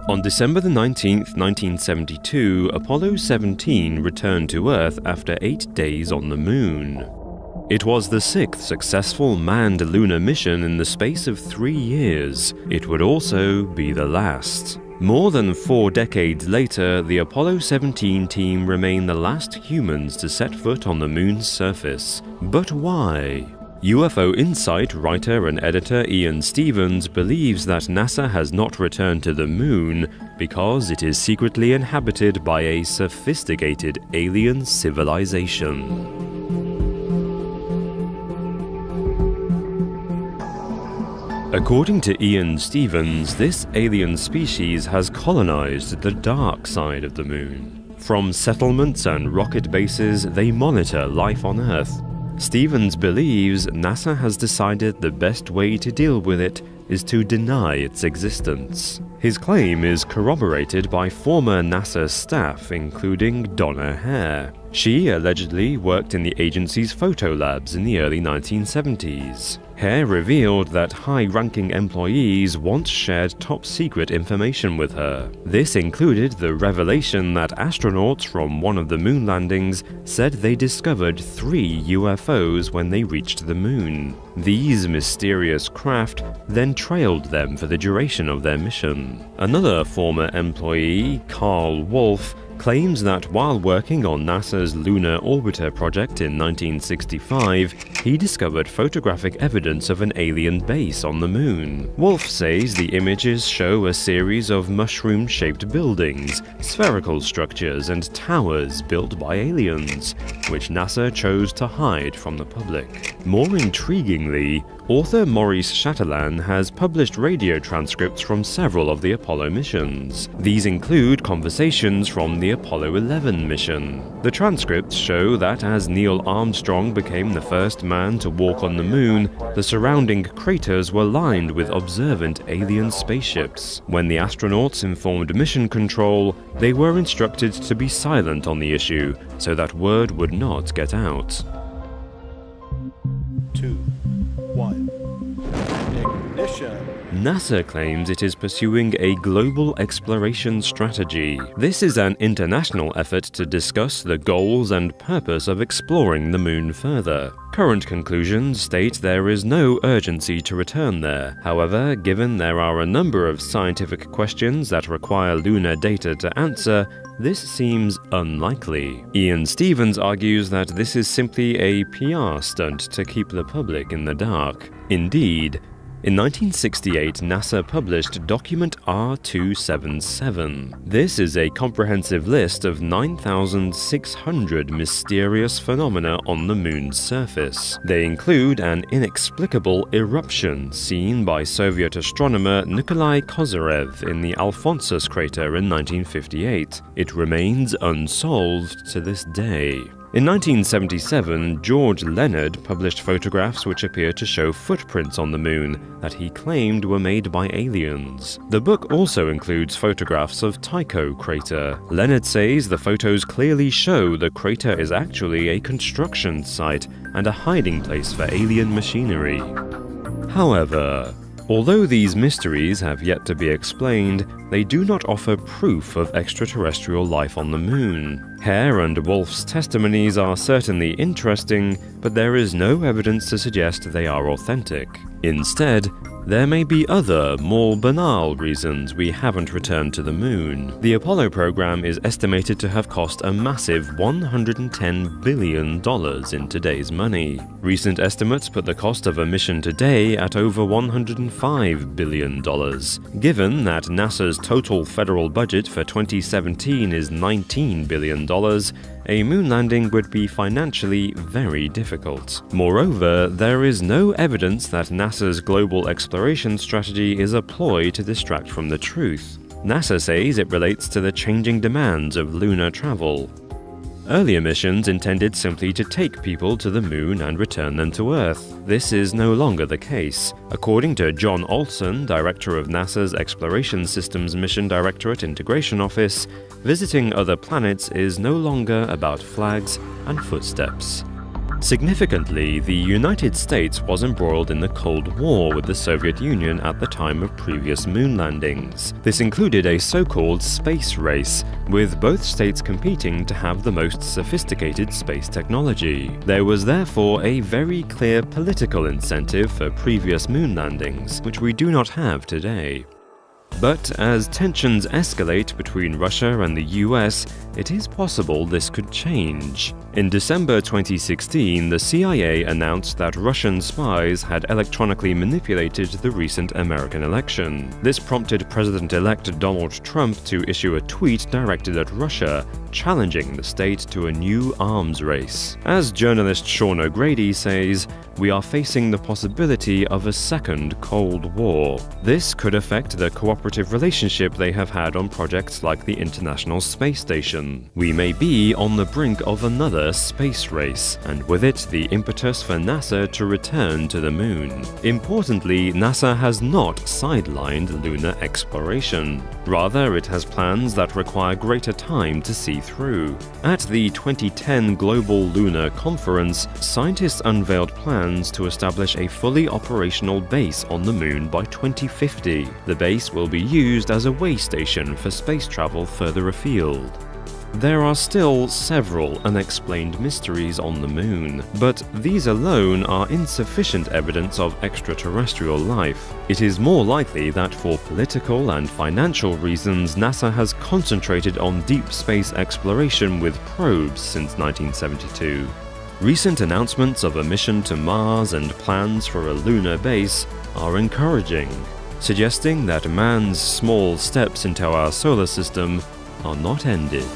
On December 19, 1972, Apollo 17 returned to Earth after 8 days on the Moon. It was the 6th successful manned lunar mission in the space of 3 years. It would also be the last. More than 4 decades later, the Apollo 17 team remain the last humans to set foot on the Moon's surface. But why? UFO Insight writer and editor Ian Stevens believes that NASA has not returned to the Moon because it is secretly inhabited by a sophisticated alien civilization. According to Ian Stevens, this alien species has colonized the dark side of the Moon. From settlements and rocket bases, they monitor life on Earth. Stevens believes NASA has decided the best way to deal with it is to deny its existence. His claim is corroborated by former NASA staff, including Donna Hare. She allegedly worked in the agency's photo labs in the early 1970s. Hare revealed that high-ranking employees once shared top-secret information with her. This included the revelation that astronauts from one of the moon landings said they discovered 3 UFOs when they reached the Moon. These mysterious craft then trailed them for the duration of their mission. Another former employee, Carl Wolf, claims that while working on NASA's Lunar Orbiter project in 1965, he discovered photographic evidence of an alien base on the Moon. Wolf says the images show a series of mushroom-shaped buildings, spherical structures, and towers built by aliens, which NASA chose to hide from the public. More intriguingly, author Maurice Chatelain has published radio transcripts from several of the Apollo missions. These include conversations from the Apollo 11 mission. The transcripts show that as Neil Armstrong became the first man to walk on the Moon, the surrounding craters were lined with observant alien spaceships. When the astronauts informed Mission Control, they were instructed to be silent on the issue so that word would not get out. 2, 1. Ignition. NASA claims it is pursuing a global exploration strategy. This is an international effort to discuss the goals and purpose of exploring the Moon further. Current conclusions state there is no urgency to return there. However, given there are a number of scientific questions that require lunar data to answer, this seems unlikely. Ian Stevens argues that this is simply a PR stunt to keep the public in the dark. Indeed, in 1968, NASA published Document R277. This is a comprehensive list of 9,600 mysterious phenomena on the Moon's surface. They include an inexplicable eruption seen by Soviet astronomer Nikolai Kozyrev in the Alphonsus crater in 1958. It remains unsolved to this day. In 1977, George Leonard published photographs which appear to show footprints on the Moon that he claimed were made by aliens. The book also includes photographs of Tycho crater. Leonard says the photos clearly show the crater is actually a construction site and a hiding place for alien machinery. However, although these mysteries have yet to be explained, they do not offer proof of extraterrestrial life on the Moon. Hare and Wolf's testimonies are certainly interesting, but there is no evidence to suggest they are authentic. Instead, there may be other, more banal reasons we haven't returned to the Moon. The Apollo program is estimated to have cost a massive $110 billion in today's money. Recent estimates put the cost of a mission today at over $105 billion. Given that NASA's total federal budget for 2017 is $19 billion, a moon landing would be financially very difficult. Moreover, there is no evidence that NASA's global exploration strategy is a ploy to distract from the truth. NASA says it relates to the changing demands of lunar travel. Earlier missions intended simply to take people to the Moon and return them to Earth. This is no longer the case. According to John Olson, director of NASA's Exploration Systems Mission Directorate Integration Office, visiting other planets is no longer about flags and footsteps. Significantly, the United States was embroiled in the Cold War with the Soviet Union at the time of previous moon landings. This included a so-called space race, with both states competing to have the most sophisticated space technology. There was therefore a very clear political incentive for previous moon landings, which we do not have today. But as tensions escalate between Russia and the US, it is possible this could change. In December 2016, the CIA announced that Russian spies had electronically manipulated the recent American election. This prompted President-elect Donald Trump to issue a tweet directed at Russia, challenging the state to a new arms race. As journalist Sean O'Grady says, "We are facing the possibility of a second Cold War. This could affect the cooperative relationship they have had on projects like the International Space Station. We may be on the brink of another space race, and with it the impetus for NASA to return to the moon." Importantly, NASA has not sidelined lunar exploration. Rather, it has plans that require greater time to see through. At the 2010 Global Lunar Conference, scientists unveiled plans to establish a fully operational base on the moon by 2050. The base will be used as a way station for space travel further afield. There are still several unexplained mysteries on the moon, but these alone are insufficient evidence of extraterrestrial life. It is more likely that for political and financial reasons, NASA has concentrated on deep space exploration with probes since 1972. Recent announcements of a mission to Mars and plans for a lunar base are encouraging, suggesting that man's small steps into our solar system are not ended.